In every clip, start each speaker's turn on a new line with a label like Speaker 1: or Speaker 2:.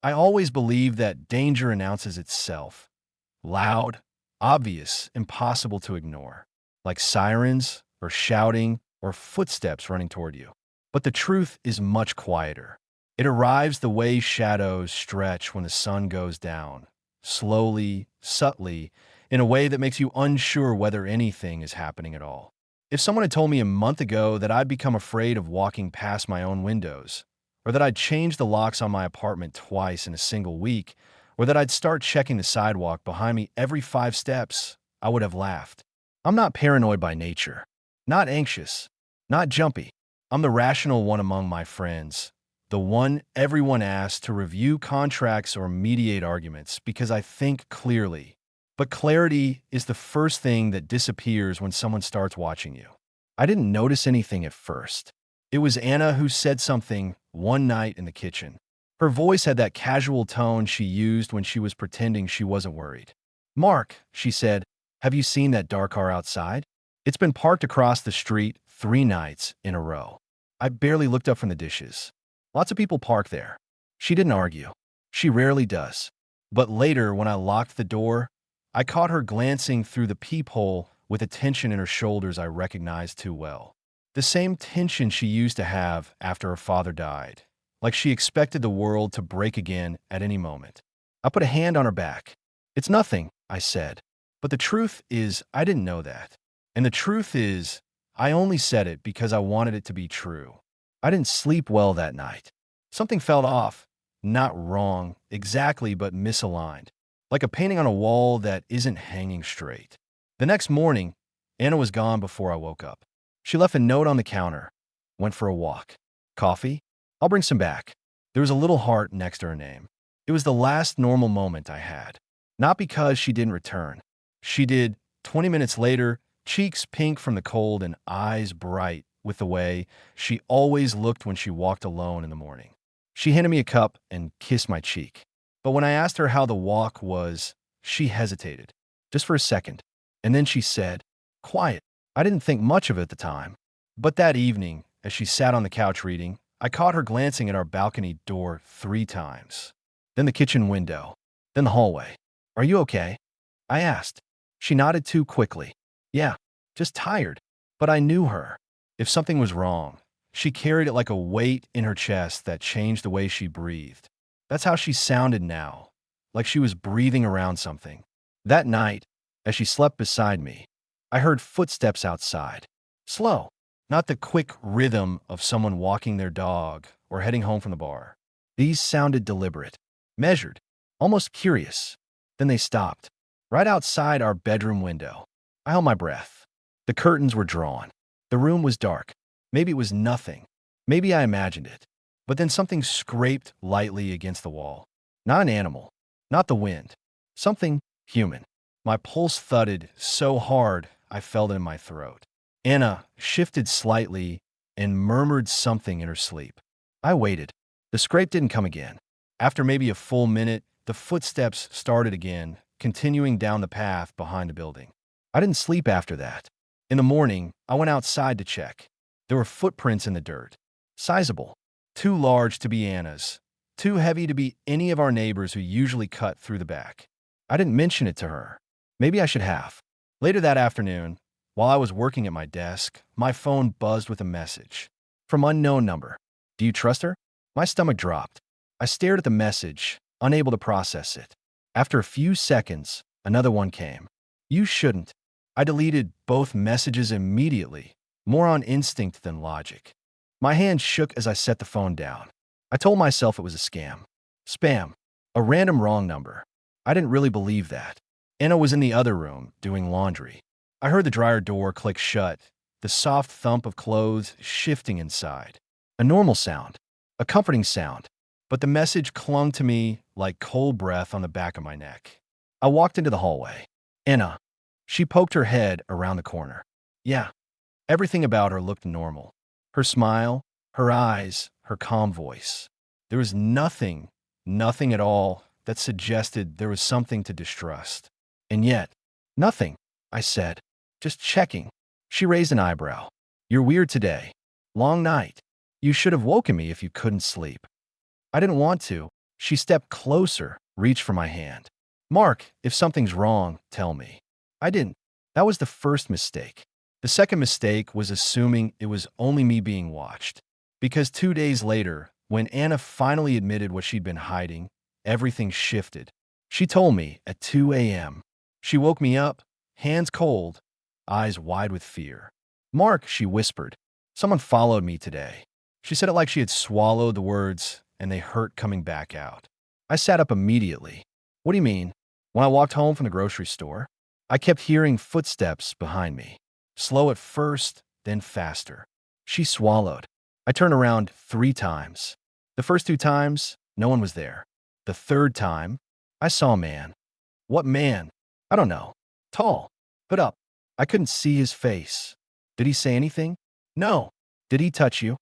Speaker 1: I always believe that danger announces itself. Loud, obvious, impossible to ignore. Like sirens, or shouting, or footsteps running toward you. But the truth is much quieter. It arrives the way shadows stretch when the sun goes down. Slowly, subtly, in a way that makes you unsure whether anything is happening at all. If someone had told me a month ago that I'd become afraid of walking past my own windows, or that I'd change the locks on my apartment twice in a single week, or that I'd start checking the sidewalk behind me every 5 steps, I would have laughed. I'm not paranoid by nature, not anxious, not jumpy. I'm the rational one among my friends, the one everyone asks to review contracts or mediate arguments because I think clearly. But clarity is the first thing that disappears when someone starts watching you. I didn't notice anything at first. It was Anna who said something one night in the kitchen. Her voice had that casual tone she used when she was pretending she wasn't worried. "Mark," she said, "have you seen that dark car outside? It's been parked across the street 3 nights in a row." I barely looked up from the dishes. Lots of people park there. She didn't argue. She rarely does. But later, when I locked the door, I caught her glancing through the peephole with a tension in her shoulders I recognized too well. The same tension she used to have after her father died, like she expected the world to break again at any moment. I put a hand on her back. "It's nothing," I said. But the truth is, I didn't know that. And the truth is, I only said it because I wanted it to be true. I didn't sleep well that night. Something felt off. Not wrong, exactly, but misaligned. Like a painting on a wall that isn't hanging straight. The next morning, Anna was gone before I woke up. She left a note on the counter. Went for a walk. "Coffee? I'll bring some back." There was a little heart next to her name. It was the last normal moment I had. Not because she didn't return. She did. 20 minutes later, cheeks pink from the cold and eyes bright with the way she always looked when she walked alone in the morning. She handed me a cup and kissed my cheek. But when I asked her how the walk was, she hesitated, just for a second. And then she said, "Quiet." I didn't think much of it at the time. But that evening, as she sat on the couch reading, I caught her glancing at our balcony door 3 times. Then the kitchen window. Then the hallway. "Are you okay?" I asked. She nodded too quickly. "Yeah, just tired." But I knew her. If something was wrong, she carried it like a weight in her chest that changed the way she breathed. That's how she sounded now, like she was breathing around something. That night, as she slept beside me, I heard footsteps outside. Slow, not the quick rhythm of someone walking their dog or heading home from the bar. These sounded deliberate, measured, almost curious. Then they stopped, right outside our bedroom window. I held my breath. The curtains were drawn. The room was dark. Maybe it was nothing. Maybe I imagined it. But then something scraped lightly against the wall. Not an animal. Not the wind. Something human. My pulse thudded so hard I felt it in my throat. Anna shifted slightly and murmured something in her sleep. I waited. The scrape didn't come again. After maybe a full minute, the footsteps started again, continuing down the path behind the building. I didn't sleep after that. In the morning, I went outside to check. There were footprints in the dirt. Sizable. Too large to be Anna's. Too heavy to be any of our neighbors who usually cut through the back. I didn't mention it to her. Maybe I should have. Later that afternoon, while I was working at my desk, my phone buzzed with a message. From unknown number. "Do you trust her?" My stomach dropped. I stared at the message, unable to process it. After a few seconds, another one came. "You shouldn't." I deleted both messages immediately, more on instinct than logic. My hand shook as I set the phone down. I told myself it was a scam. Spam. A random wrong number. I didn't really believe that. Anna was in the other room, doing laundry. I heard the dryer door click shut, the soft thump of clothes shifting inside. A normal sound. A comforting sound. But the message clung to me like cold breath on the back of my neck. I walked into the hallway. Anna. She poked her head around the corner. Yeah. Everything about her looked normal. Her smile, her eyes, her calm voice. There was nothing at all that suggested there was something to distrust. And yet, nothing, I said. Just checking. She raised an eyebrow. "You're weird today. Long night. You should have woken me if you couldn't sleep." I didn't want to. She stepped closer, reached for my hand. Mark, if something's wrong, tell me. I didn't. That was the first mistake. The second mistake was assuming it was only me being watched. Because 2 days later, when Anna finally admitted what she'd been hiding, everything shifted. She told me at 2 a.m. She woke me up, hands cold, eyes wide with fear. Mark, she whispered, someone followed me today. She said it like she had swallowed the words and they hurt coming back out. I sat up immediately. What do you mean? When I walked home from the grocery store, I kept hearing footsteps behind me. Slow at first, then faster. She swallowed. I turned around 3 times. The first 2 times, no one was there. The third time, I saw a man. What man? I don't know. Tall. Put up. I couldn't see his face. Did he say anything? No. Did he touch you?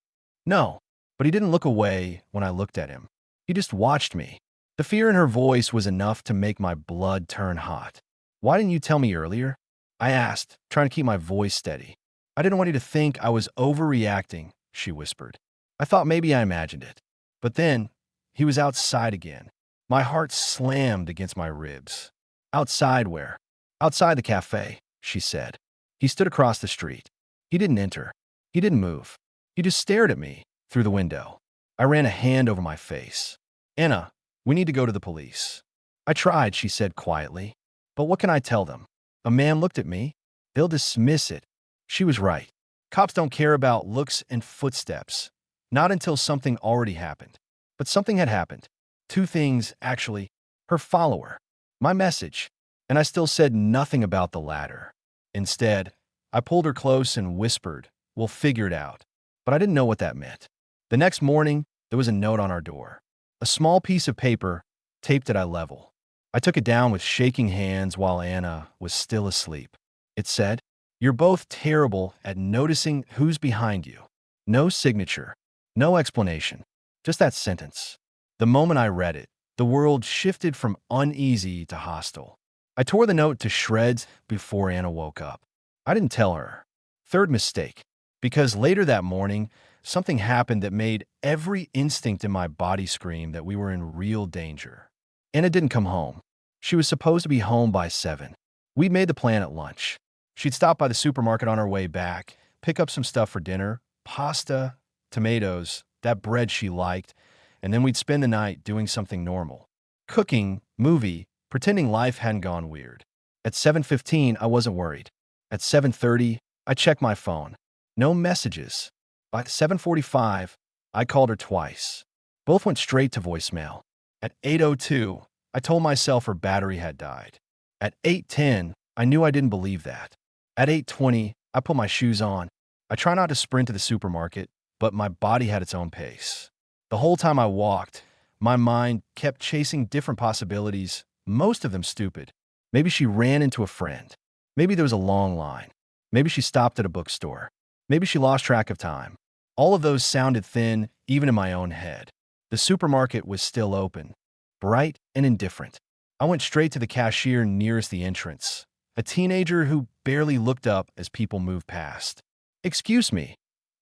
Speaker 1: No. But he didn't look away when I looked at him. He just watched me. The fear in her voice was enough to make my blood turn hot. Why didn't you tell me earlier? I asked, trying to keep my voice steady. I didn't want you to think I was overreacting, she whispered. I thought maybe I imagined it. But then, he was outside again. My heart slammed against my ribs. Outside where? Outside the cafe, she said. He stood across the street. He didn't enter. He didn't move. He just stared at me through the window. I ran a hand over my face. Anna, we need to go to the police. I tried, she said quietly. But what can I tell them? A man looked at me. They'll dismiss it. She was right. Cops don't care about looks and footsteps. Not until something already happened. But something had happened. 2 things, actually. Her follower. My message. And I still said nothing about the latter. Instead, I pulled her close and whispered, we'll figure it out. But I didn't know what that meant. The next morning, there was a note on our door. A small piece of paper, taped at eye level. I took it down with shaking hands while Anna was still asleep. It said, you're both terrible at noticing who's behind you. No signature, no explanation, just that sentence. The moment I read it, the world shifted from uneasy to hostile. I tore the note to shreds before Anna woke up. I didn't tell her. Third mistake, because later that morning, something happened that made every instinct in my body scream that we were in real danger. Anna didn't come home. She was supposed to be home by 7. We'd made the plan at lunch. She'd stop by the supermarket on her way back, pick up some stuff for dinner, pasta, tomatoes, that bread she liked, and then we'd spend the night doing something normal. Cooking, movie, pretending life hadn't gone weird. At 7:15, I wasn't worried. At 7:30, I checked my phone. No messages. By 7:45, I called her twice. Both went straight to voicemail. At 8:02, I told myself her battery had died. At 8:10, I knew I didn't believe that. At 8:20, I put my shoes on. I try not to sprint to the supermarket, but my body had its own pace. The whole time I walked, my mind kept chasing different possibilities, most of them stupid. Maybe she ran into a friend. Maybe there was a long line. Maybe she stopped at a bookstore. Maybe she lost track of time. All of those sounded thin, even in my own head. The supermarket was still open, bright and indifferent. I went straight to the cashier nearest the entrance, a teenager who barely looked up as people moved past. "Excuse me,"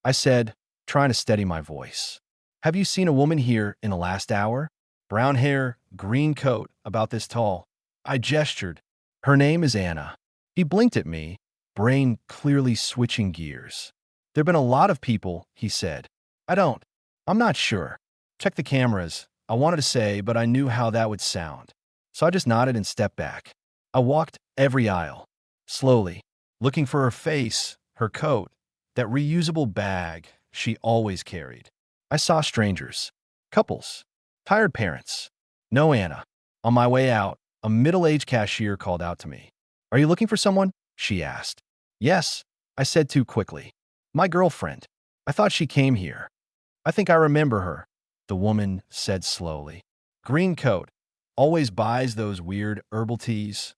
Speaker 1: I said, trying to steady my voice. "Have you seen a woman here in the last hour? Brown hair, green coat, about this tall." I gestured. "Her name is Anna." He blinked at me, brain clearly switching gears. "There've been a lot of people," he said. I'm not sure. Check the cameras," I wanted to say, but I knew how that would sound. So I just nodded and stepped back. I walked every aisle, slowly, looking for her face, her coat, that reusable bag she always carried. I saw strangers, couples, tired parents. No Anna. On my way out, a middle-aged cashier called out to me. "Are you looking for someone?" she asked. "Yes," I said too quickly. "My girlfriend. I thought she came here." "I think I remember her," the woman said slowly. "Green coat. Always buys those weird herbal teas."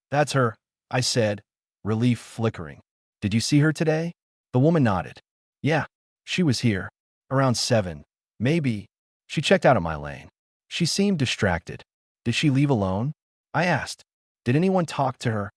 Speaker 1: "That's her," I said, relief flickering. "Did you see her today?" The woman nodded. "Yeah, she was here. Around 7. Maybe." She checked out at my lane. She seemed distracted. "Did she leave alone?" I asked. "Did anyone talk to her?"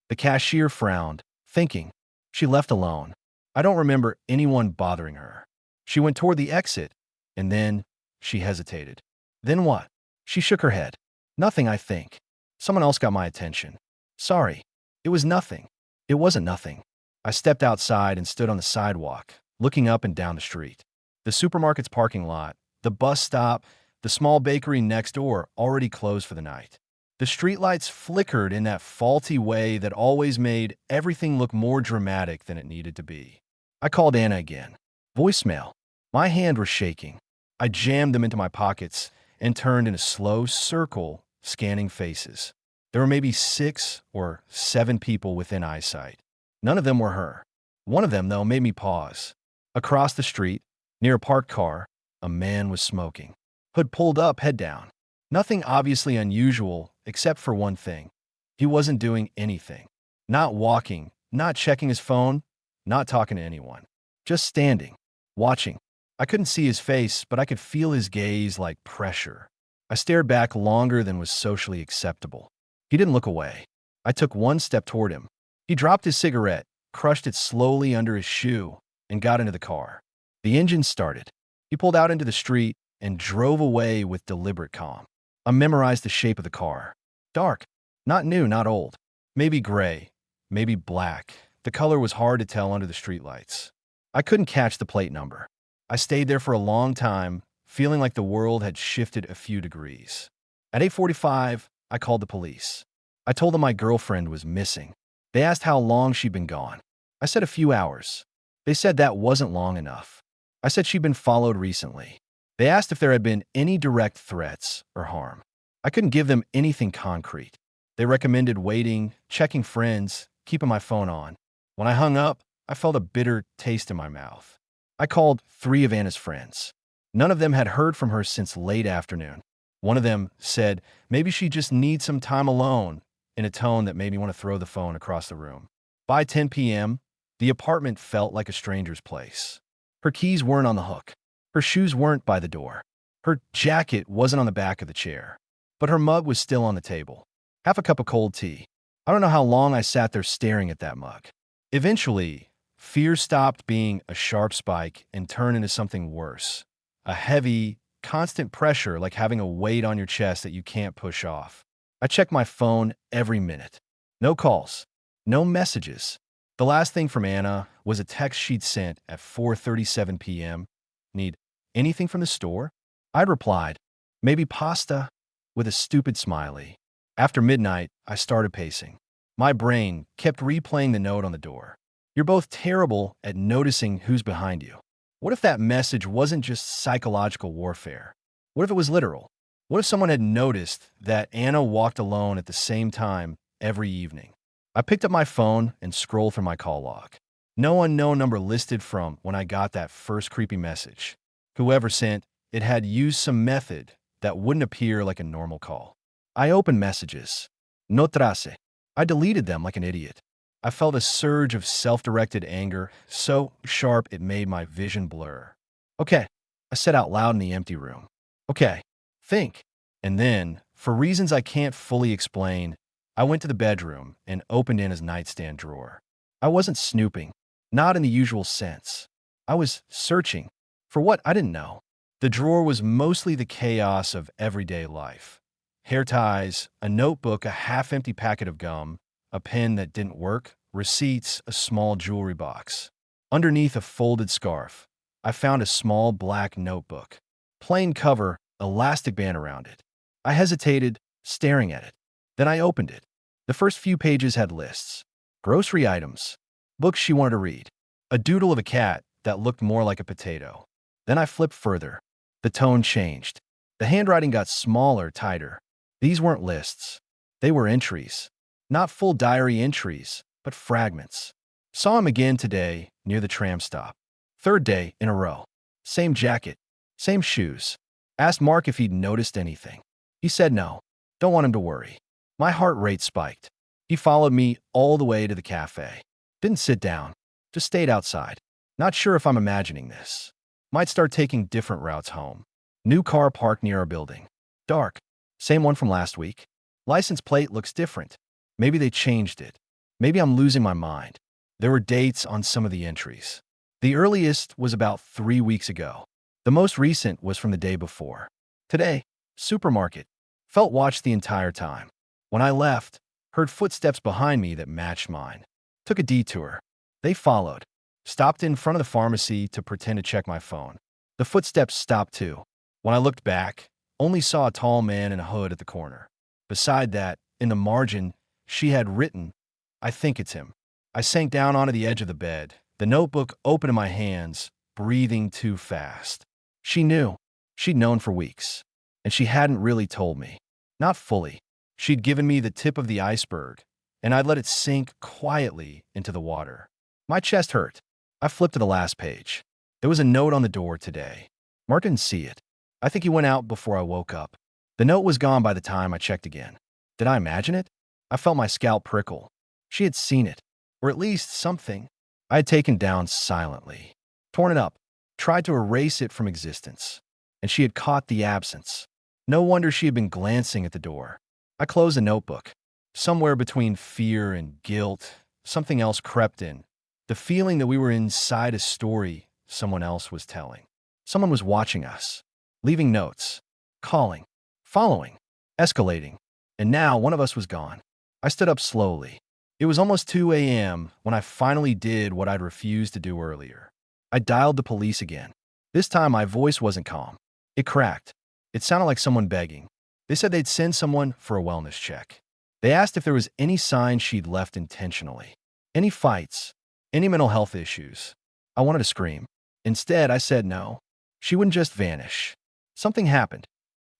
Speaker 1: The cashier frowned, thinking. "She left alone. I don't remember anyone bothering her." She went toward the exit, and then she hesitated. "Then what?" She shook her head. Nothing, I think. Someone else got my attention. Sorry. It was nothing. It wasn't nothing. I stepped outside and stood on the sidewalk, looking up and down the street. The supermarket's parking lot, the bus stop, the small bakery next door already closed for the night. The streetlights flickered in that faulty way that always made everything look more dramatic than it needed to be. I called Anna again. Voicemail. My hands were shaking. I jammed them into my pockets and turned in a slow circle, scanning faces. There were maybe 6 or 7 people within eyesight. None of them were her. One of them, though, made me pause. Across the street, near a parked car, a man was smoking. Hood pulled up, head down. Nothing obviously unusual, except for one thing. He wasn't doing anything. Not walking, not checking his phone, not talking to anyone. Just standing, watching. I couldn't see his face, but I could feel his gaze like pressure. I stared back longer than was socially acceptable. He didn't look away. I took one step toward him. He dropped his cigarette, crushed it slowly under his shoe, and got into the car. The engine started. He pulled out into the street and drove away with deliberate calm. I memorized the shape of the car. Dark. Not new, not old. Maybe gray. Maybe black. The color was hard to tell under the streetlights. I couldn't catch the plate number. I stayed there for a long time, feeling like the world had shifted a few degrees. At 8:45, I called the police. I told them my girlfriend was missing. They asked how long she'd been gone. I said a few hours. They said that wasn't long enough. I said she'd been followed recently. They asked if there had been any direct threats or harm. I couldn't give them anything concrete. They recommended waiting, checking friends, keeping my phone on. When I hung up, I felt a bitter taste in my mouth. I called 3 of Anna's friends. None of them had heard from her since late afternoon. One of them said maybe she just needs some time alone, in a tone that made me want to throw the phone across the room. By 10 p.m., the apartment felt like a stranger's place. Her keys weren't on the hook. Her shoes weren't by the door. Her jacket wasn't on the back of the chair. But her mug was still on the table. Half a cup of cold tea. I don't know how long I sat there staring at that mug. Eventually, fear stopped being a sharp spike and turned into something worse. A heavy, constant pressure like having a weight on your chest that you can't push off. I checked my phone every minute. No calls. No messages. The last thing from Anna was a text she'd sent at 4:37 p.m. Need anything from the store? I'd replied, maybe pasta, with a stupid smiley. After midnight, I started pacing. My brain kept replaying the note on the door. You're both terrible at noticing who's behind you. What if that message wasn't just psychological warfare? What if it was literal? What if someone had noticed that Anna walked alone at the same time every evening? I picked up my phone and scrolled through my call log. No unknown number listed from when I got that first creepy message. Whoever sent it had used some method that wouldn't appear like a normal call. I opened messages. No trace. I deleted them like an idiot. I felt a surge of self-directed anger, so sharp it made my vision blur. Okay, I said out loud in the empty room. Okay, think. And then, for reasons I can't fully explain, I went to the bedroom and opened Anna's nightstand drawer. I wasn't snooping, not in the usual sense. I was searching for what I didn't know. The drawer was mostly the chaos of everyday life. Hair ties, a notebook, a half-empty packet of gum, a pen that didn't work, receipts, a small jewelry box. Underneath a folded scarf, I found a small black notebook. Plain cover, elastic band around it. I hesitated, staring at it. Then I opened it. The first few pages had lists. Grocery items. Books she wanted to read. A doodle of a cat that looked more like a potato. Then I flipped further. The tone changed. The handwriting got smaller, tighter. These weren't lists. They were entries. Not full diary entries, but fragments. Saw him again today, near the tram stop. 3rd day in a row. Same jacket. Same shoes. Asked Mark if he'd noticed anything. He said no. Don't want him to worry. My heart rate spiked. He followed me all the way to the cafe. Didn't sit down. Just stayed outside. Not sure if I'm imagining this. Might start taking different routes home. New car parked near our building. Dark. Same one from last week. License plate looks different. Maybe they changed it. Maybe I'm losing my mind. There were dates on some of the entries. The earliest was about 3 weeks ago. The most recent was from the day before. Today, supermarket. Felt watched the entire time. When I left, heard footsteps behind me that matched mine. Took a detour. They followed. Stopped in front of the pharmacy to pretend to check my phone. The footsteps stopped too. When I looked back, only saw a tall man in a hood at the corner. Beside that, in the margin, she had written, "I think it's him." I sank down onto the edge of the bed, the notebook open in my hands, breathing too fast. She knew. She'd known for weeks. And she hadn't really told me. Not fully. She'd given me the tip of the iceberg, and I'd let it sink quietly into the water. My chest hurt. I flipped to the last page. There was a note on the door today. Mark didn't see it. I think he went out before I woke up. The note was gone by the time I checked again. Did I imagine it? I felt my scalp prickle. She had seen it, or at least something. I had taken down silently, torn it up, tried to erase it from existence, and she had caught the absence. No wonder she had been glancing at the door. I closed the notebook. Somewhere between fear and guilt, something else crept in. The feeling that we were inside a story someone else was telling. Someone was watching us, leaving notes, calling, following, escalating. And now one of us was gone. I stood up slowly. It was almost 2 a.m. when I finally did what I'd refused to do earlier. I dialed the police again. This time my voice wasn't calm. It cracked. It sounded like someone begging. They said they'd send someone for a wellness check. They asked if there was any sign she'd left intentionally. Any fights, any mental health issues. I wanted to scream. Instead, I said no. She wouldn't just vanish. Something happened.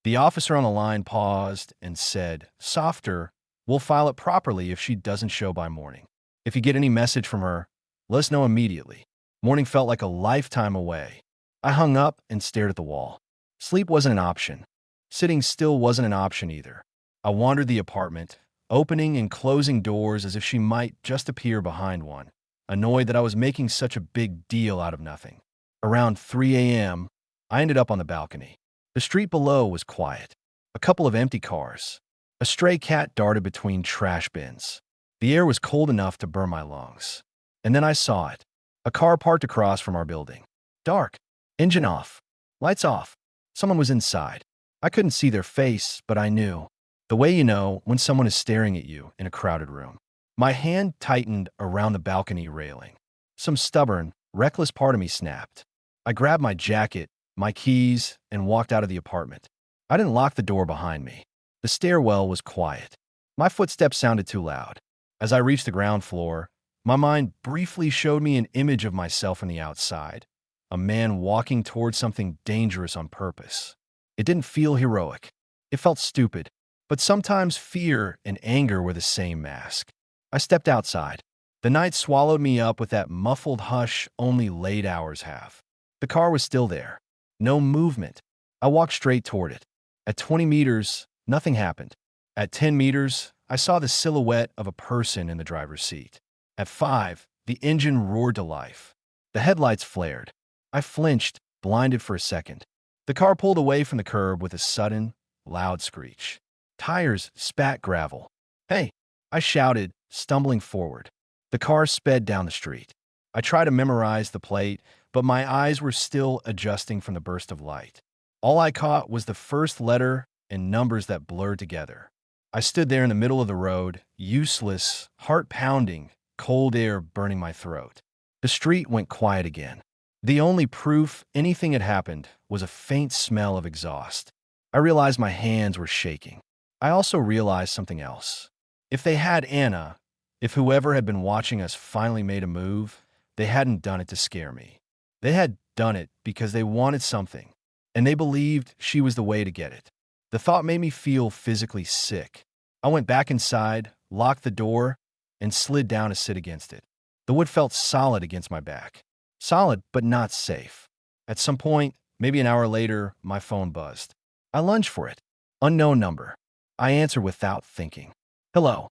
Speaker 1: The officer on the line paused and said, "Softer, we'll file it properly if she doesn't show by morning. If you get any message from her, let us know immediately." Morning felt like a lifetime away. I hung up and stared at the wall. Sleep wasn't an option. Sitting still wasn't an option either. I wandered the apartment, opening and closing doors as if she might just appear behind one, annoyed that I was making such a big deal out of nothing. Around 3 a.m., I ended up on the balcony. The street below was quiet. A couple of empty cars. A stray cat darted between trash bins. The air was cold enough to burn my lungs. And then I saw it. A car parked across from our building. Dark. Engine off. Lights off. Someone was inside. I couldn't see their face, but I knew. The way you know when someone is staring at you in a crowded room. My hand tightened around the balcony railing. Some stubborn, reckless part of me snapped. I grabbed my jacket, my keys, and walked out of the apartment. I didn't lock the door behind me. The stairwell was quiet. My footsteps sounded too loud. As I reached the ground floor, my mind briefly showed me an image of myself on the outside. A man walking towards something dangerous on purpose. It didn't feel heroic. It felt stupid. But sometimes fear and anger were the same mask. I stepped outside. The night swallowed me up with that muffled hush only late hours have. The car was still there. No movement. I walked straight toward it. At 20 meters, nothing happened. At 10 meters, I saw the silhouette of a person in the driver's seat. At 5, the engine roared to life. The headlights flared. I flinched, blinded for a second. The car pulled away from the curb with a sudden, loud screech. Tires spat gravel. "Hey!" I shouted, stumbling forward. The car sped down the street. I tried to memorize the plate, but my eyes were still adjusting from the burst of light. All I caught was the first letter and numbers that blurred together. I stood there in the middle of the road, useless, heart pounding, cold air burning my throat. The street went quiet again. The only proof anything had happened was a faint smell of exhaust. I realized my hands were shaking. I also realized something else. If they had Anna, if whoever had been watching us finally made a move, they hadn't done it to scare me. They had done it because they wanted something, and they believed she was the way to get it. The thought made me feel physically sick. I went back inside, locked the door, and slid down to sit against it. The wood felt solid against my back. Solid, but not safe. At some point, maybe an hour later, my phone buzzed. I lunged for it. Unknown number. I answered without thinking. "Hello."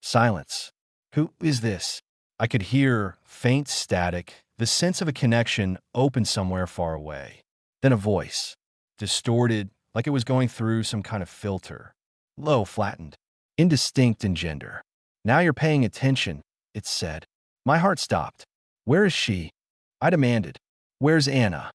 Speaker 1: Silence. "Who is this?" I could hear faint static, the sense of a connection open somewhere far away. Then a voice. Distorted, like it was going through some kind of filter. Low, flattened. Indistinct in gender. "Now you're paying attention," it said. My heart stopped. "Where is she?" I demanded. "Where's Anna?"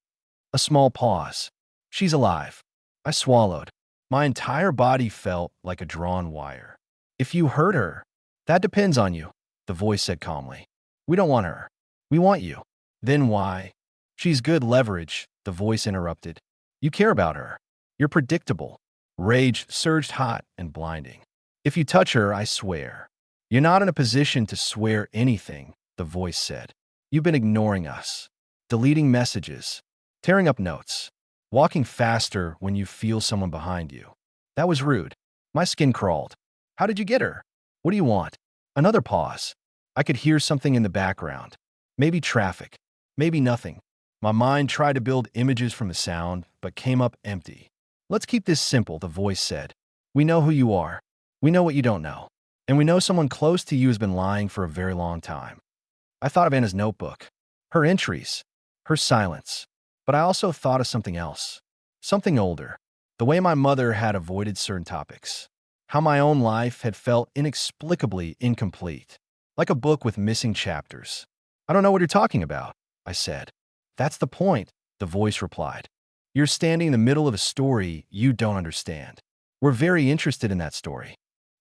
Speaker 1: A small pause. "She's alive." I swallowed. My entire body felt like a drawn wire. If you hurt her, that depends on you, the voice said calmly. We don't want her. We want you. Then why? She's good leverage, the voice interrupted. You care about her. You're predictable. Rage surged hot and blinding. If you touch her, I swear. You're not in a position to swear anything, the voice said. You've been ignoring us, deleting messages, tearing up notes, walking faster when you feel someone behind you. That was rude. My skin crawled. How did you get her? What do you want? Another pause. I could hear something in the background. Maybe traffic. Maybe nothing. My mind tried to build images from the sound, but came up empty. Let's keep this simple, the voice said. We know who you are. We know what you don't know. And we know someone close to you has been lying for a very long time. I thought of Anna's notebook, her entries, her silence. But I also thought of something else. Something older. The way my mother had avoided certain topics. How my own life had felt inexplicably incomplete. Like a book with missing chapters. I don't know what you're talking about, I said. That's the point, the voice replied. You're standing in the middle of a story you don't understand. We're very interested in that story.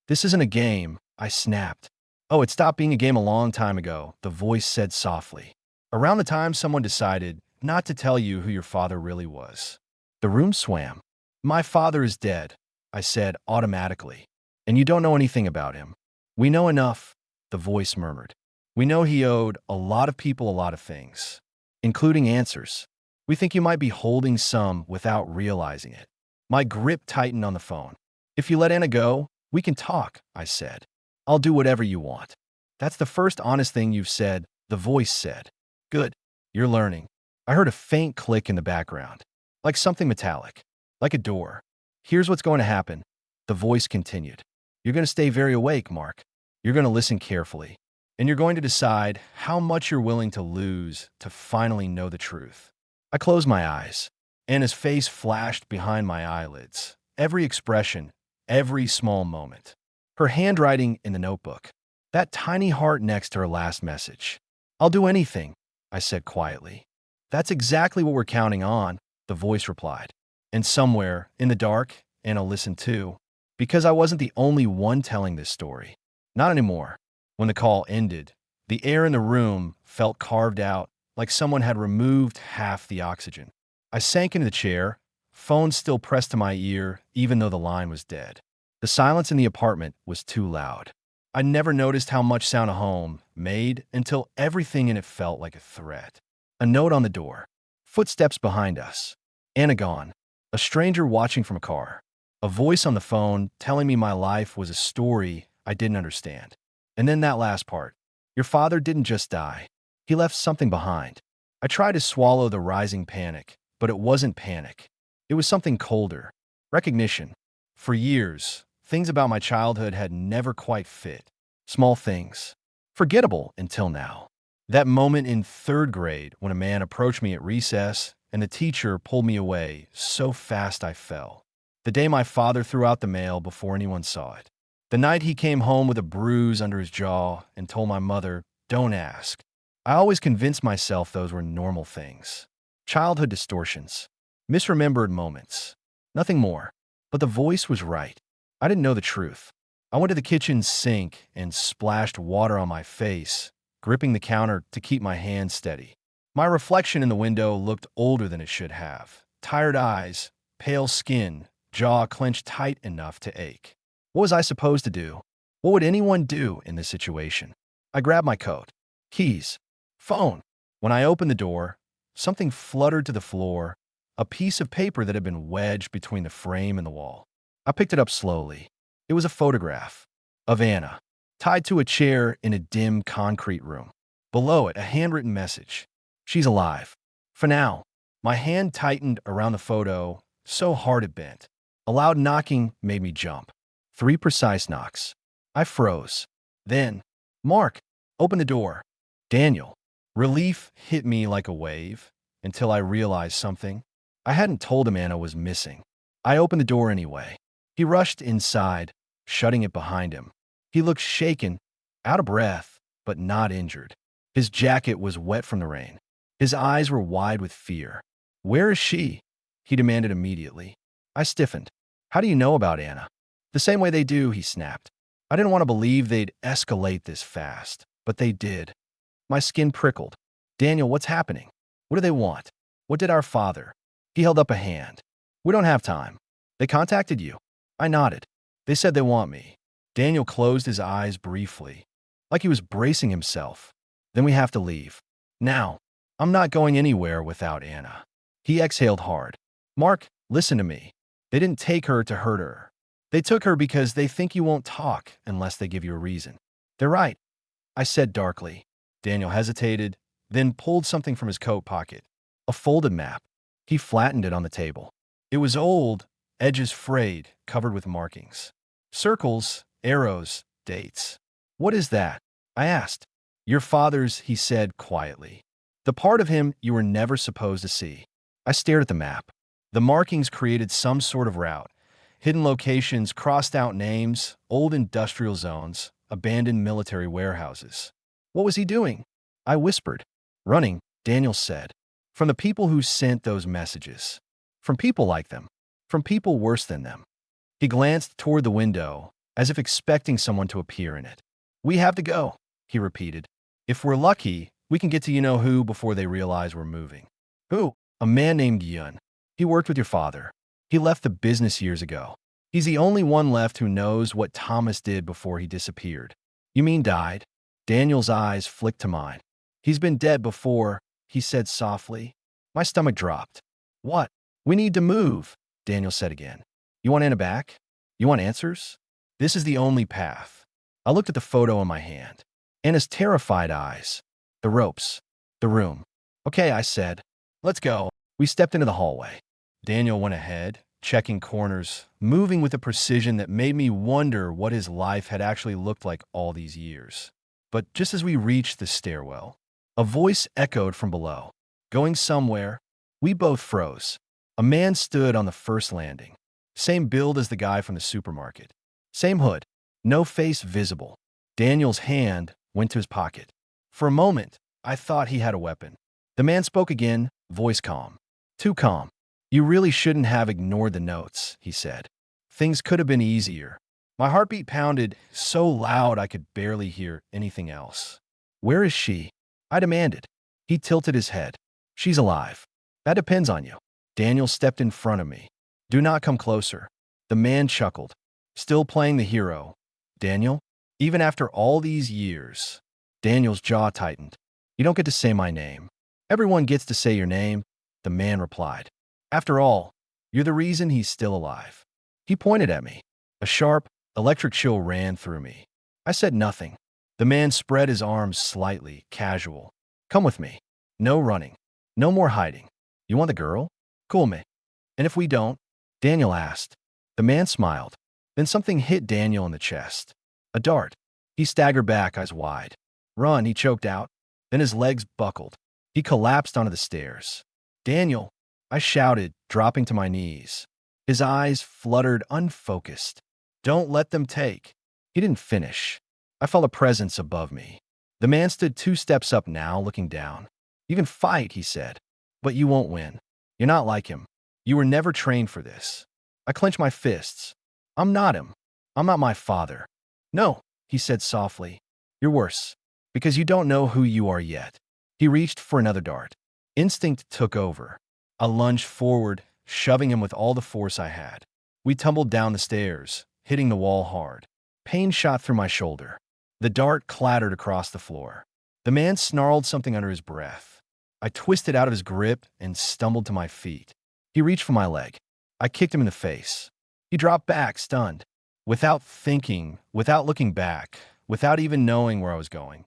Speaker 1: This isn't a game, I snapped. Oh, it stopped being a game a long time ago, the voice said softly. Around the time someone decided not to tell you who your father really was. The room swam. My father is dead, I said automatically. And you don't know anything about him. We know enough, the voice murmured. We know he owed a lot of people a lot of things, including answers. We think you might be holding some without realizing it. My grip tightened on the phone. If you let Anna go, we can talk, I said. I'll do whatever you want. That's the first honest thing you've said, the voice said. Good. You're learning. I heard a faint click in the background, like something metallic, like a door. Here's what's going to happen, the voice continued. You're going to stay very awake, Mark. You're going to listen carefully, and you're going to decide how much you're willing to lose to finally know the truth. I closed my eyes. Anna's face flashed behind my eyelids. Every expression, every small moment. Her handwriting in the notebook. That tiny heart next to her last message. I'll do anything, I said quietly. That's exactly what we're counting on, the voice replied. And somewhere, in the dark, Anna listened too. Because I wasn't the only one telling this story. Not anymore. When the call ended, the air in the room felt carved out, like someone had removed half the oxygen. I sank into the chair, phone still pressed to my ear, even though the line was dead. The silence in the apartment was too loud. I never noticed how much sound a home made until everything in it felt like a threat. A note on the door. Footsteps behind us. Anna gone. A stranger watching from a car. A voice on the phone telling me my life was a story I didn't understand. And then that last part. Your father didn't just die. He left something behind. I tried to swallow the rising panic, but it wasn't panic. It was something colder. Recognition. For years, things about my childhood had never quite fit. Small things. Forgettable until now. That moment in third grade when a man approached me at recess and the teacher pulled me away so fast I fell. The day my father threw out the mail before anyone saw it. The night he came home with a bruise under his jaw and told my mother, "Don't ask." I always convinced myself those were normal things. Childhood distortions. Misremembered moments. Nothing more. But the voice was right. I didn't know the truth. I went to the kitchen sink and splashed water on my face, gripping the counter to keep my hands steady. My reflection in the window looked older than it should have. Tired eyes, pale skin, jaw clenched tight enough to ache. What was I supposed to do? What would anyone do in this situation? I grabbed my coat, keys, phone. When I opened the door, something fluttered to the floor, a piece of paper that had been wedged between the frame and the wall. I picked it up slowly. It was a photograph of Anna, tied to a chair in a dim concrete room. Below it, a handwritten message. She's alive. For now. My hand tightened around the photo, so hard it bent. A loud knocking made me jump. 3 precise knocks. I froze. Then, Mark, open the door. Daniel. Relief hit me like a wave until I realized something. I hadn't told him Anna was missing. I opened the door anyway. He rushed inside, shutting it behind him. He looked shaken, out of breath, but not injured. His jacket was wet from the rain. His eyes were wide with fear. Where is she? He demanded immediately. I stiffened. How do you know about Anna? The same way they do, he snapped. I didn't want to believe they'd escalate this fast, but they did. My skin prickled. Daniel, what's happening? What do they want? What did our father? He held up a hand. We don't have time. They contacted you? I nodded. They said they want me. Daniel closed his eyes briefly, like he was bracing himself. Then we have to leave. Now. I'm not going anywhere without Anna. He exhaled hard. Mark, listen to me. They didn't take her to hurt her. They took her because they think you won't talk unless they give you a reason. They're right, I said darkly. Daniel hesitated, then pulled something from his coat pocket. A folded map. He flattened it on the table. It was old, edges frayed, covered with markings. Circles, arrows, dates. What is that? I asked. Your father's, he said quietly. The part of him you were never supposed to see. I stared at the map. The markings created some sort of route. Hidden locations, crossed out names, old industrial zones, abandoned military warehouses. What was he doing? I whispered. Running, Daniel said. From the people who sent those messages. From people like them. From people worse than them. He glanced toward the window, as if expecting someone to appear in it. We have to go, he repeated. If we're lucky, we can get to you-know-who before they realize we're moving. Who? A man named Yun. He worked with your father. He left the business years ago. He's the only one left who knows what Thomas did before he disappeared. You mean died? Daniel's eyes flicked to mine. He's been dead before, he said softly. My stomach dropped. What? We need to move, Daniel said again. You want Anna back? You want answers? This is the only path. I looked at the photo in my hand. Anna's terrified eyes. The ropes. The room. Okay, I said. Let's go. We stepped into the hallway. Daniel went ahead, checking corners, moving with a precision that made me wonder what his life had actually looked like all these years. But just as we reached the stairwell, a voice echoed from below. Going somewhere. We both froze. A man stood on the first landing. Same build as the guy from the supermarket. Same hood. No face visible. Daniel's hand went to his pocket. For a moment, I thought he had a weapon. The man spoke again, voice calm. Too calm. You really shouldn't have ignored the notes, he said. Things could have been easier. My heartbeat pounded so loud I could barely hear anything else. Where is she? I demanded. He tilted his head. She's alive. That depends on you. Daniel stepped in front of me. Do not come closer. The man chuckled. Still playing the hero. Daniel? Even after all these years. Daniel's jaw tightened. You don't get to say my name. Everyone gets to say your name, the man replied. After all, you're the reason he's still alive. He pointed at me. A sharp, electric chill ran through me. I said nothing. The man spread his arms slightly, casual. Come with me. No running. No more hiding. You want the girl? Cool me. And if we don't? Daniel asked. The man smiled. Then something hit Daniel in the chest. A dart. He staggered back, eyes wide. Run, he choked out. Then his legs buckled. He collapsed onto the stairs. Daniel, I shouted, dropping to my knees. His eyes fluttered, unfocused. Don't let them take. He didn't finish. I felt a presence above me. The man stood 2 steps up now, looking down. You can fight, he said, but you won't win. You're not like him. You were never trained for this. I clenched my fists. I'm not him. I'm not my father. No, he said softly. You're worse, because you don't know who you are yet. He reached for another dart. Instinct took over. I lunged forward, shoving him with all the force I had. We tumbled down the stairs, hitting the wall hard. Pain shot through my shoulder. The dart clattered across the floor. The man snarled something under his breath. I twisted out of his grip and stumbled to my feet. He reached for my leg. I kicked him in the face. He dropped back, stunned. Without thinking, without looking back, without even knowing where I was going,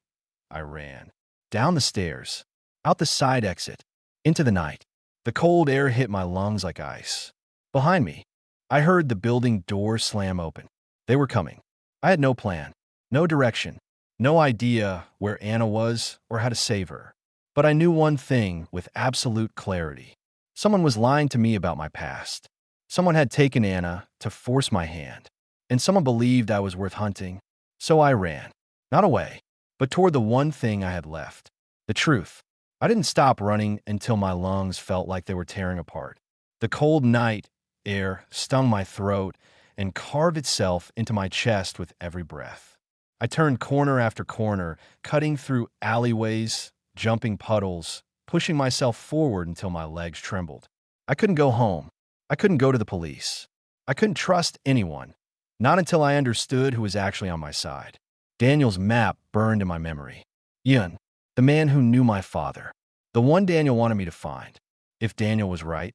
Speaker 1: I ran. Down the stairs, out the side exit, into the night. The cold air hit my lungs like ice. Behind me, I heard the building door slam open. They were coming. I had no plan, no direction, no idea where Anna was or how to save her. But I knew one thing with absolute clarity. Someone was lying to me about my past. Someone had taken Anna to force my hand. And someone believed I was worth hunting. So I ran. Not away, but toward the one thing I had left. The truth. I didn't stop running until my lungs felt like they were tearing apart. The cold night, air stung my throat and carved itself into my chest with every breath. I turned corner after corner, cutting through alleyways, jumping puddles, pushing myself forward until my legs trembled. I couldn't go home. I couldn't go to the police. I couldn't trust anyone, not until I understood who was actually on my side. Daniel's map burned in my memory. Yun, the man who knew my father. The one Daniel wanted me to find. If Daniel was right,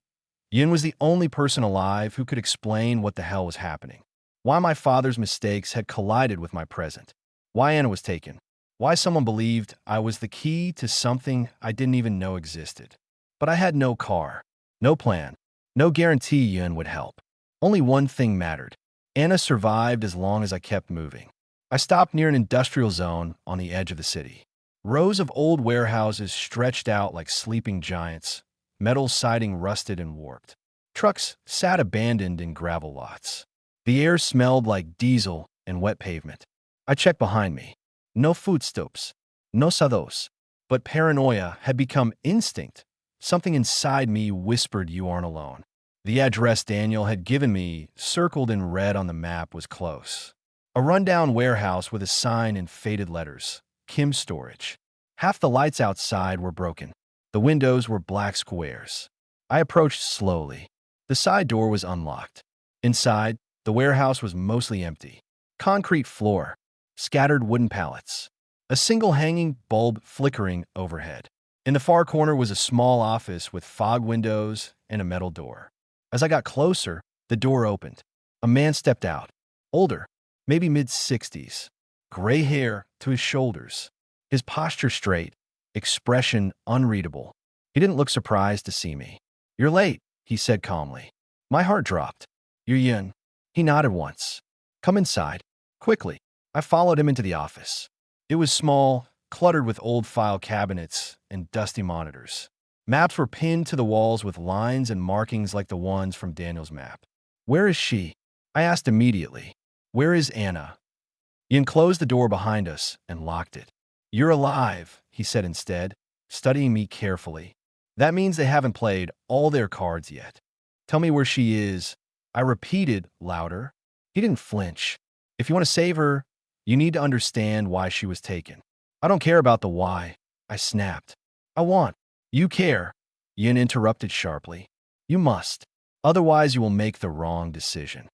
Speaker 1: Yun was the only person alive who could explain what the hell was happening. Why my father's mistakes had collided with my present. Why Anna was taken. Why someone believed I was the key to something I didn't even know existed. But I had no car, no plan, no guarantee Yun would help. Only one thing mattered. Anna survived as long as I kept moving. I stopped near an industrial zone on the edge of the city. Rows of old warehouses stretched out like sleeping giants, metal siding rusted and warped. Trucks sat abandoned in gravel lots. The air smelled like diesel and wet pavement. I checked behind me. No footsteps, no sounds, but paranoia had become instinct. Something inside me whispered you aren't alone. The address Daniel had given me, circled in red on the map, was close. A rundown warehouse with a sign in faded letters, Kim's Storage. Half the lights outside were broken. The windows were black squares. I approached slowly. The side door was unlocked. Inside, the warehouse was mostly empty. Concrete floor, scattered wooden pallets, a single hanging bulb flickering overhead. In the far corner was a small office with fog windows and a metal door. As I got closer, the door opened. A man stepped out, older, maybe mid-60s, gray hair to his shoulders, his posture straight, expression unreadable. He didn't look surprised to see me. "You're late," he said calmly. My heart dropped. "You're Yun." He nodded once. "Come inside." Quickly, I followed him into the office. It was small, cluttered with old file cabinets and dusty monitors. Maps were pinned to the walls with lines and markings like the ones from Daniel's map. "Where is she?" I asked immediately. "Where is Anna?" Ian closed the door behind us and locked it. "You're alive," he said instead, studying me carefully. "That means they haven't played all their cards yet. Tell me where she is." I repeated louder. He didn't flinch. "If you want to save her, you need to understand why she was taken." "I don't care about the why," I snapped. "I want." "You care," Yin interrupted sharply. "You must. Otherwise you will make the wrong decision."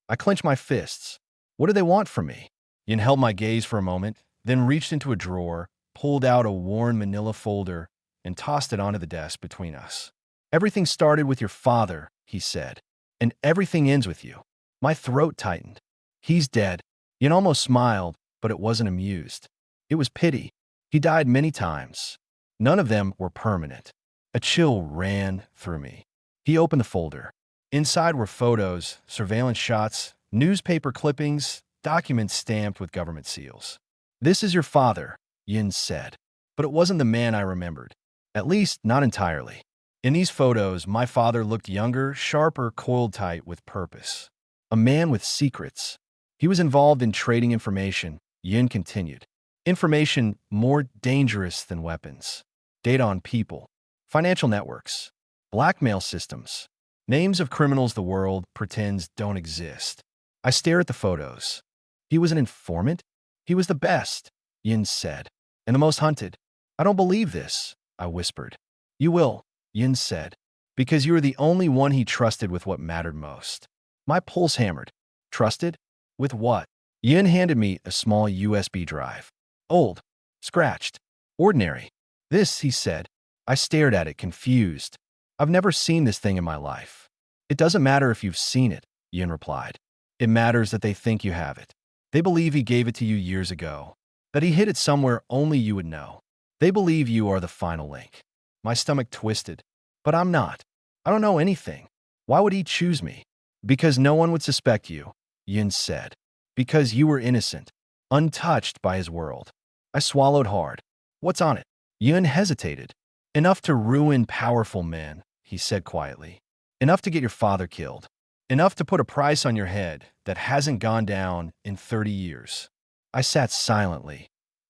Speaker 1: I clenched my fists. What do they want from me? Yin held my gaze for a moment, then reached into a drawer, pulled out a worn manila folder, and tossed it onto the desk between us. "Everything started with your father," he said, "and everything ends with you." My throat tightened. "He's dead." Yin almost smiled, but it wasn't amused. It was pity. He died many times. None of them were permanent. A chill ran through me. He opened the folder. Inside were photos, surveillance shots, newspaper clippings, documents stamped with government seals. "This is your father," Yin said. But it wasn't the man I remembered. At least, not entirely. In these photos, my father looked younger, sharper, coiled tight with purpose. A man with secrets. He was involved in trading information, Yin continued. Information more dangerous than weapons. Data on people, financial networks, blackmail systems, names of criminals the world pretends don't exist. I stare at the photos. He was an informant? He was the best, Yin said, and the most hunted. "I don't believe this," I whispered. "You will," Yin said, "because you were the only one he trusted with what mattered most." My pulse hammered. Trusted? With what? Yin handed me a small USB drive. Old, scratched, ordinary. "This," he said. I stared at it, confused. "I've never seen this thing in my life." "It doesn't matter if you've seen it," Yin replied. "It matters that they think you have it. They believe he gave it to you years ago, that he hid it somewhere only you would know. They believe you are the final link." My stomach twisted. "But I'm not. I don't know anything. Why would he choose me?" "Because no one would suspect you," Yin said. "Because you were innocent, untouched by his world." I swallowed hard. "What's on it?" Yin hesitated. "Enough to ruin powerful men," he said quietly. "Enough to get your father killed. Enough to put a price on your head that hasn't gone down in 30 years. I sat silently,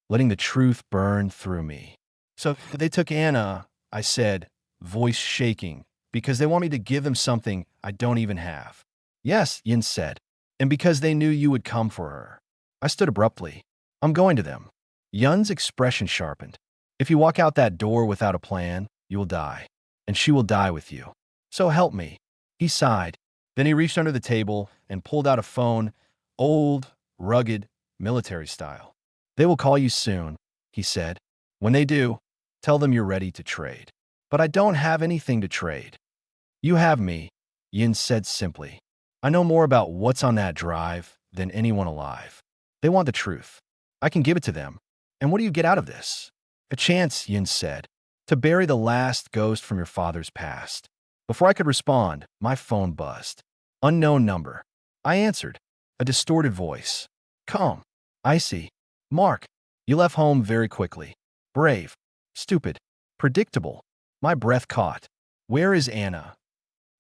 Speaker 1: letting the truth burn through me. "So they took Anna," I said, voice shaking, Because they want me to give them something I don't even have. Yes, Yin said, and because they knew you would come for her. I stood abruptly. I'm going to them. Yun's expression sharpened. If you walk out that door without a plan, you will die, and she will die with you. So help me. He sighed. Then he reached under the table and pulled out a phone, old, rugged, military style. They will call you soon, he said. When they do, tell them you're ready to trade. But I don't have anything to trade. You have me, Yin said simply. I know more about what's on that drive than anyone alive. They want the truth. I can give it to them. And what do you get out of this? A chance, Yin said, to bury the last ghost from your father's past. Before I could respond, my phone buzzed. Unknown number. I answered. A distorted voice. Calm. Icy. Mark. You left home very quickly. Brave. Stupid. Predictable. My breath caught. Where is Anna?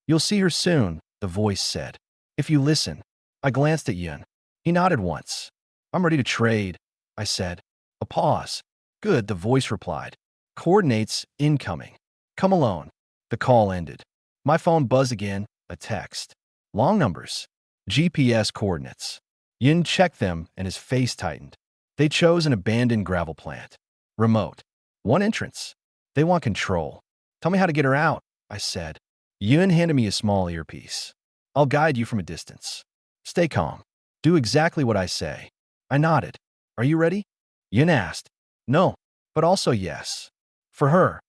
Speaker 1: You'll see her soon, the voice said. If you listen. I glanced at Yin. He nodded once. I'm ready to trade, I said. A pause. Good, the voice replied. Coordinates incoming. Come alone. The call ended. My phone buzzed again, a text. Long numbers. GPS coordinates. Yin checked them and his face tightened. They chose an abandoned gravel plant. Remote. One entrance. They want control. Tell me how to get her out, I said. Yin handed me a small earpiece. I'll guide you from a distance. Stay calm. Do exactly what I say. I nodded. Are you ready? Yin asked. No, but also yes. For her,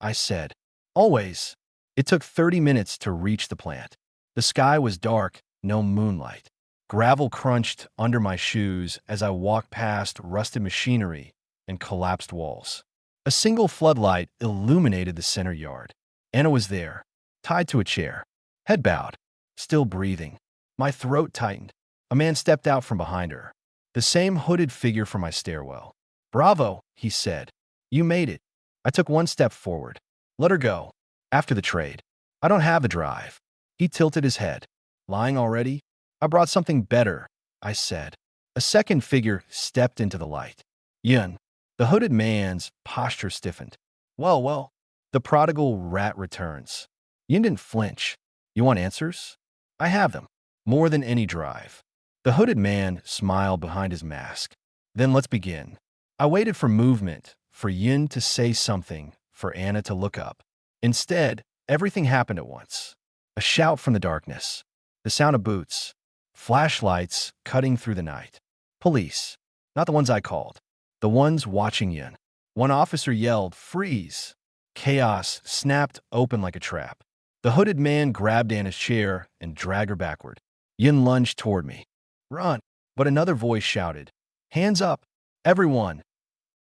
Speaker 1: I said. Always. It took 30 minutes to reach the plant. The sky was dark, no moonlight. Gravel crunched under my shoes as I walked past rusted machinery and collapsed walls. A single floodlight illuminated the center yard. Anna was there, tied to a chair, head bowed, still breathing. My throat tightened. A man stepped out from behind her, the same hooded figure from my stairwell. Bravo, he said. You made it. I took one step forward. Let her go. After the trade. I don't have the drive. He tilted his head. Lying already? I brought something better, I said. A second figure stepped into the light. Yin. The hooded man's posture stiffened. Well, the prodigal rat returns. Yin didn't flinch. You want answers? I have them. More than any drive. The hooded man smiled behind his mask. Then let's begin. I waited for movement, for Yin to say something, for Anna to look up. Instead, everything happened at once. A shout from the darkness. The sound of boots. Flashlights cutting through the night. Police. Not the ones I called. The ones watching Yin. One officer yelled, "Freeze!" Chaos snapped open like a trap. The hooded man grabbed Anna's chair and dragged her backward. Yin lunged toward me. Run! But another voice shouted, "Hands up! Everyone!"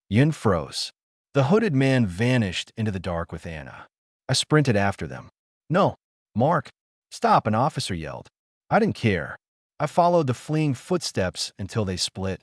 Speaker 1: Yin froze. The hooded man vanished into the dark with Anna. I sprinted after them. No, Mark, stop, an officer yelled. I didn't care. I followed the fleeing footsteps until they split.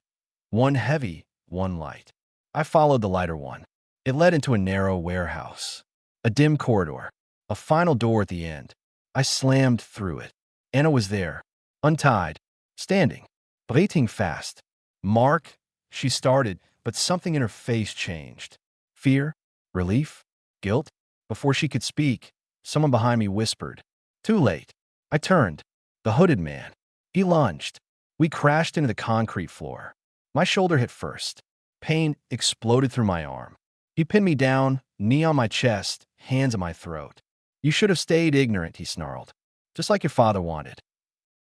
Speaker 1: One heavy, one light. I followed the lighter one. It led into a narrow warehouse. A dim corridor. A final door at the end. I slammed through it. Anna was there, untied, standing, breathing fast. Mark, she started, but something in her face changed. Fear, relief, guilt. Before she could speak, someone behind me whispered. Too late. I turned. The hooded man. He lunged. We crashed into the concrete floor. My shoulder hit first. Pain exploded through my arm. He pinned me down, knee on my chest, hands on my throat. You should have stayed ignorant, he snarled. Just like your father wanted.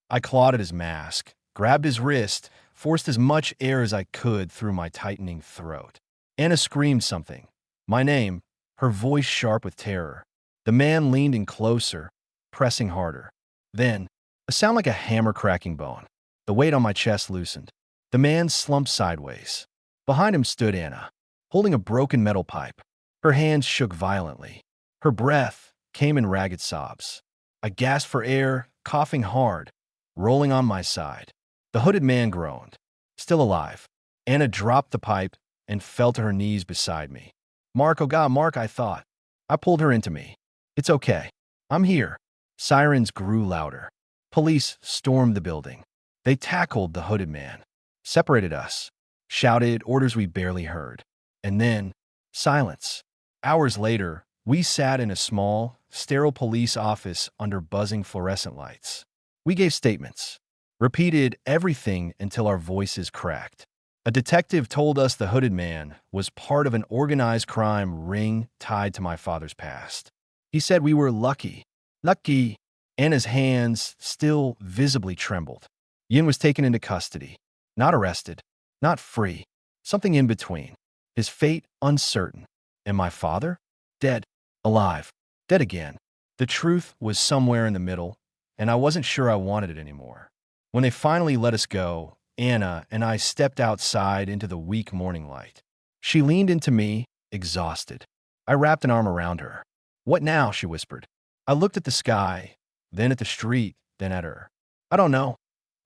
Speaker 1: I clawed at his mask, grabbed his wrist, forced as much air as I could through my tightening throat. Anna screamed something. My name, her voice sharp with terror. The man leaned in closer, pressing harder. Then, a sound like a hammer cracking bone. The weight on my chest loosened. The man slumped sideways. Behind him stood Anna, holding a broken metal pipe. Her hands shook violently. Her breath came in ragged sobs. I gasped for air, coughing hard, rolling on my side. The hooded man groaned. Still alive. Anna dropped the pipe and fell to her knees beside me. Mark, oh God, Mark, I thought. I pulled her into me. It's okay. I'm here. Sirens grew louder. Police stormed the building. They tackled the hooded man, separated us, shouted orders we barely heard. And then, silence. Hours later, We sat in a small, sterile police office under buzzing fluorescent lights. We gave statements, repeated everything until our voices cracked. A detective told us the hooded man was part of an organized crime ring tied to my father's past. He said we were lucky. Lucky. Anna's hands still visibly trembled. Yin was taken into custody. Not arrested. Not free. Something in between. His fate uncertain. And my father? Dead. Alive. Dead again. The truth was somewhere in the middle, and I wasn't sure I wanted it anymore. When they finally let us go, Anna and I stepped outside into the weak morning light. She leaned into me, exhausted. I wrapped an arm around her. "What now?" she whispered. I looked at the sky, then at the street, then at her. "I don't know,"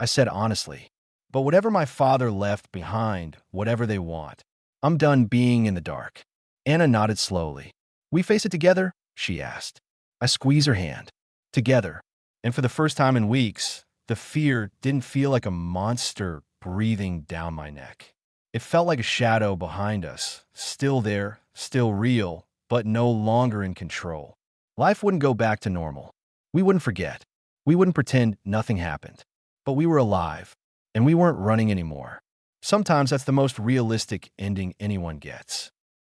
Speaker 1: I said honestly. "But whatever my father left behind, whatever they want, I'm done being in the dark." Anna nodded slowly. "We face it together?" she asked. I squeezed her hand. Together. And for the first time in weeks, the fear didn't feel like a monster breathing down my neck. It felt like a shadow behind us, still there, still real, but no longer in control. Life wouldn't go back to normal. We wouldn't forget. We wouldn't pretend nothing happened. But we were alive, and we weren't running anymore. Sometimes that's the most realistic ending anyone gets.